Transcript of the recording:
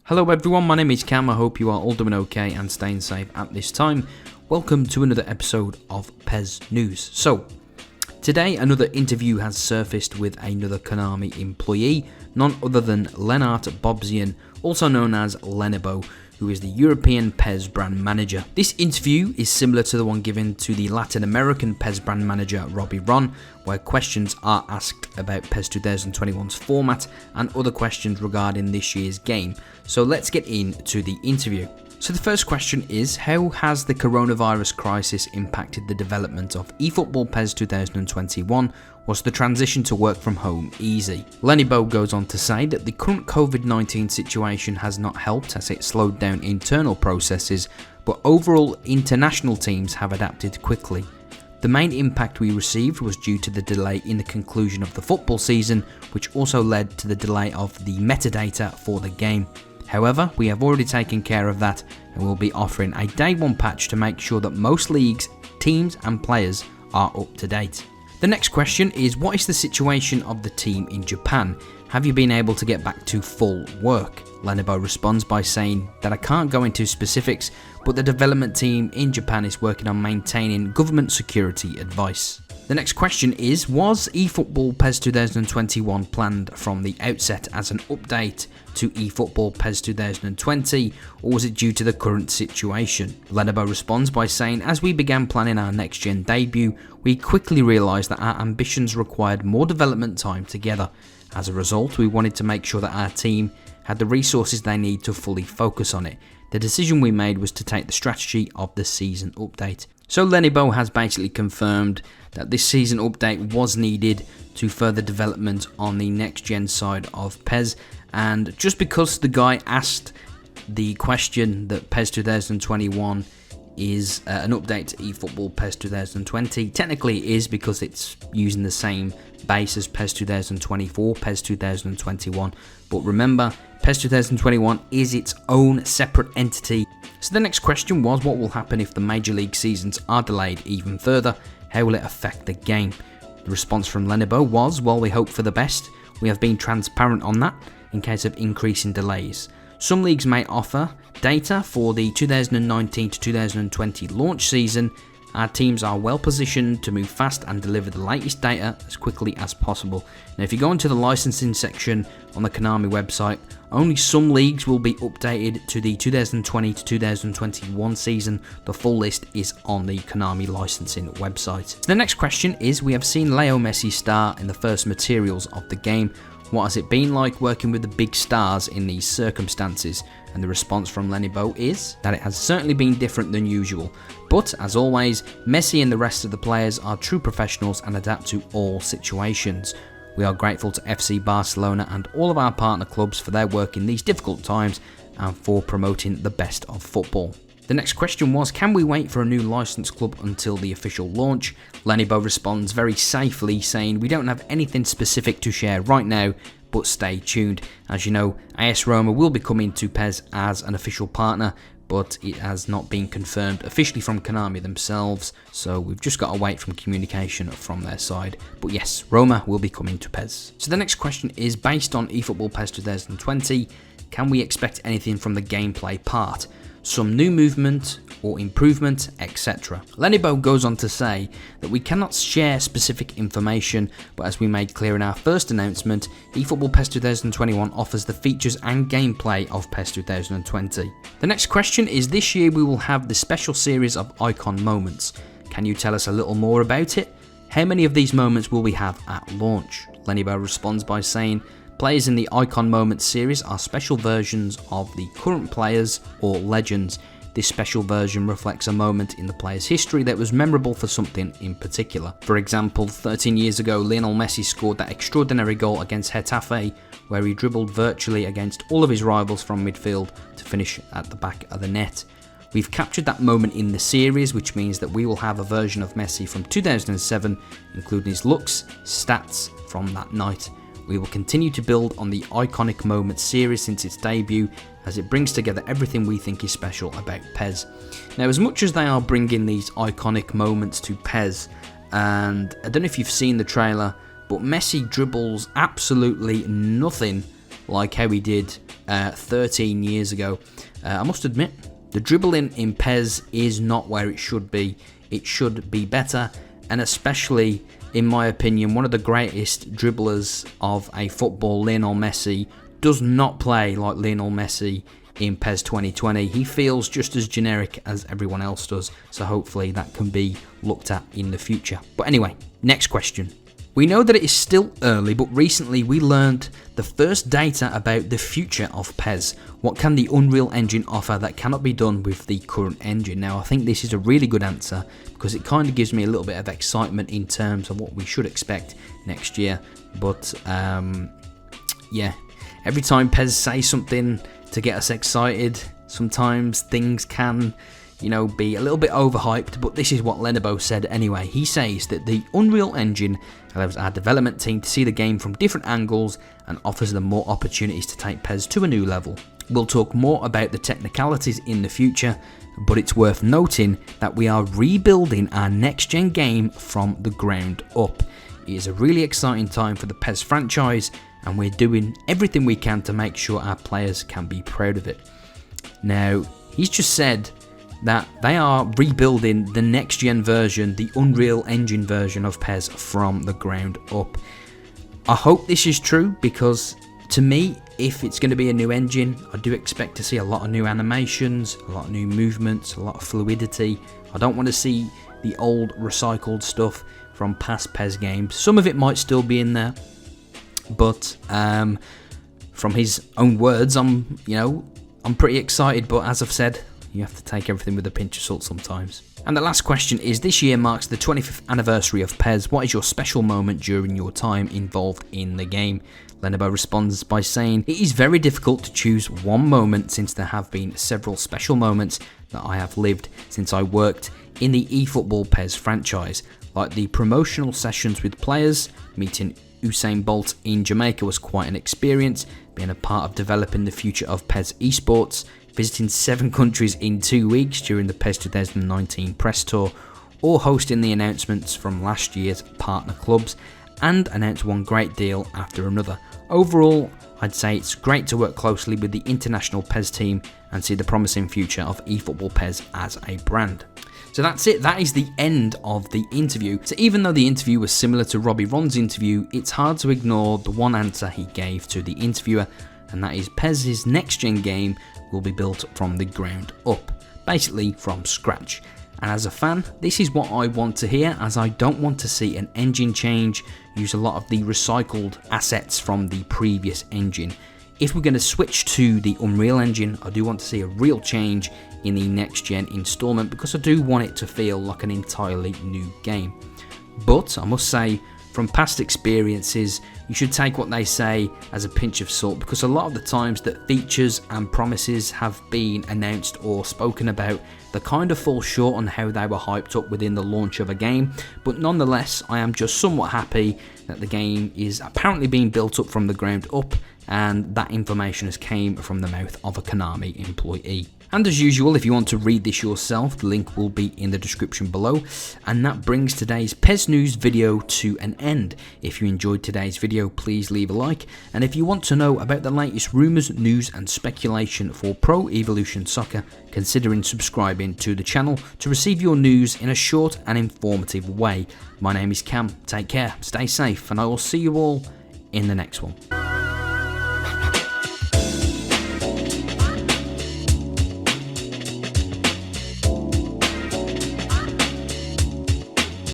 Hello everyone, my name is Cam. I hope you are all doing okay and staying safe at this time. Welcome to another episode of PES News. So, today another interview has surfaced with another Konami employee, none other than Lennart Bobzian, also known as Lenibo, who is the European PES brand manager. This interview is similar to the one given to the Latin American PES brand manager Robbie Ron, where questions are asked about PES 2021's format and other questions regarding this year's game. So let's get into the interview. So the first question is, how has the coronavirus crisis impacted the development of eFootball PES 2021? Was the transition to work from home easy? Lenibo goes on to say that the current COVID-19 situation has not helped as it slowed down internal processes, but overall international teams have adapted quickly. The main impact we received was due to the delay in the conclusion of the football season, which also led to the delay of the metadata for the game. However, we have already taken care of that and will be offering a day one patch to make sure that most leagues, teams and players are up to date. The next question is, what is the situation of the team in Japan? Have you been able to get back to full work? Lenibo responds by saying that I can't go into specifics, but the development team in Japan is working on maintaining government security advice. The next question is, was eFootball PES 2021 planned from the outset as an update to eFootball PES 2020, or was it due to the current situation? Lenibo responds by saying, as we began planning our next gen debut, we quickly realised that our ambitions required more development time together. As a result, we wanted to make sure that our team had the resources they need to fully focus on it. The decision we made was to take the strategy of the season update. So Lenibo has basically confirmed that this season update was needed to further development on the next gen side of PES, and just because the guy asked the question that PES 2021 is an update to eFootball PES 2020, technically it is because it's using the same base as PES 2024, PES 2021, but remember, PES 2021 is its own separate entity. So the next question was, what will happen if the Major League seasons are delayed even further? How will it affect the game? The response from Lenibo was, well, we hope for the best. We have been transparent on that in case of increasing delays. Some leagues may offer data for the 2019 to 2020 launch season. Our teams are well positioned to move fast and deliver the latest data as quickly as possible. Now, if you go into the licensing section on the Konami website, only some leagues will be updated to the 2020 to 2021 season. The full list is on the Konami licensing website. So the next question is, we have seen Leo Messi star in the first materials of the game. What has it been like working with the big stars in these circumstances? And the response from Lenibo is that it has certainly been different than usual. But as always, Messi and the rest of the players are true professionals and adapt to all situations. We are grateful to FC Barcelona and all of our partner clubs for their work in these difficult times and for promoting the best of football. The next question was, can we wait for a new licensed club until the official launch? Lenibo responds very safely, saying we don't have anything specific to share right now, but stay tuned. As you know, AS Roma will be coming to PES as an official partner, but it has not been confirmed officially from Konami themselves, so we've just got to wait for communication from their side. But yes, Roma will be coming to PES. So the next question is, based on eFootball PES 2020, can we expect anything from the gameplay part? Some new movement or improvement, etc. Lenibo goes on to say that we cannot share specific information, but as we made clear in our first announcement, eFootball PES 2021 offers the features and gameplay of PES 2020. The next question is, this year we will have the special series of icon moments. Can you tell us a little more about it? How many of these moments will we have at launch? Lenibo responds by saying, players in the Icon Moments series are special versions of the current players or legends. This special version reflects a moment in the player's history that was memorable for something in particular. For example, 13 years ago, Lionel Messi scored that extraordinary goal against Getafe, where he dribbled virtually against all of his rivals from midfield to finish at the back of the net. We've captured that moment in the series, which means that we will have a version of Messi from 2007, including his looks, stats from that night. We will continue to build on the Iconic Moments series since its debut, as it brings together everything we think is special about PES. Now, as much as they are bringing these iconic moments to PES, and I don't know if you've seen the trailer, but Messi dribbles absolutely nothing like how he did 13 years ago. I must admit, the dribbling in PES is not where it should be. It should be better, and especially, in my opinion, one of the greatest dribblers of a football, Lionel Messi, does not play like Lionel Messi in PES 2020. He feels just as generic as everyone else does, so hopefully that can be looked at in the future. But anyway, next question. We know that it is still early, but recently we learned the first data about the future of PES. What can the Unreal Engine offer that cannot be done with the current engine? Now, I think this is a really good answer because it kind of gives me a little bit of excitement in terms of what we should expect next year. But yeah, every time PES say something to get us excited, sometimes things can, be a little bit overhyped, but this is what Lenovo said anyway. He says that the Unreal Engine allows our development team to see the game from different angles and offers them more opportunities to take PES to a new level. We'll talk more about the technicalities in the future, but it's worth noting that we are rebuilding our next-gen game from the ground up. It is a really exciting time for the PES franchise, and we're doing everything we can to make sure our players can be proud of it. Now, he's just said that they are rebuilding the next-gen version, the Unreal Engine version of PES from the ground up. I hope this is true because, to me, if it's going to be a new engine, I do expect to see a lot of new animations, a lot of new movements, a lot of fluidity. I don't want to see the old recycled stuff from past PES games. Some of it might still be in there, but from his own words, I'm pretty excited, but as I've said, you have to take everything with a pinch of salt sometimes. And the last question is, this year marks the 25th anniversary of PES. What is your special moment during your time involved in the game? Lenovo responds by saying, it is very difficult to choose one moment since there have been several special moments that I have lived since I worked in the eFootball PES franchise, like the promotional sessions with players. Meeting Usain Bolt in Jamaica was quite an experience, being a part of developing the future of PES esports, visiting 7 countries in 2 weeks during the PES 2019 press tour, or hosting the announcements from last year's partner clubs, and announce one great deal after another. Overall, I'd say it's great to work closely with the international PES team and see the promising future of eFootball PES as a brand. So that's it, that is the end of the interview. So even though the interview was similar to Robbie Ron's interview, it's hard to ignore the one answer he gave to the interviewer, and that is PES's next-gen game will be built from the ground up, basically from scratch. And as a fan, this is what I want to hear, as I don't want to see an engine change, use a lot of the recycled assets from the previous engine. If we're going to switch to the Unreal Engine, I do want to see a real change in the next gen installment, because I do want it to feel like an entirely new game. But I must say, from past experiences, you should take what they say as a pinch of salt, because a lot of the times that features and promises have been announced or spoken about, they kind of fall short on how they were hyped up within the launch of a game. But nonetheless, I am just somewhat happy that the game is apparently being built up from the ground up, and that information has came from the mouth of a Konami employee. And as usual, if you want to read this yourself, the link will be in the description below. And that brings today's PES News video to an end. If you enjoyed today's video, please leave a like. And if you want to know about the latest rumours, news and speculation for Pro Evolution Soccer, considering subscribing to the channel to receive your news in a short and informative way. My name is Cam, take care, stay safe, and I will see you all in the next one.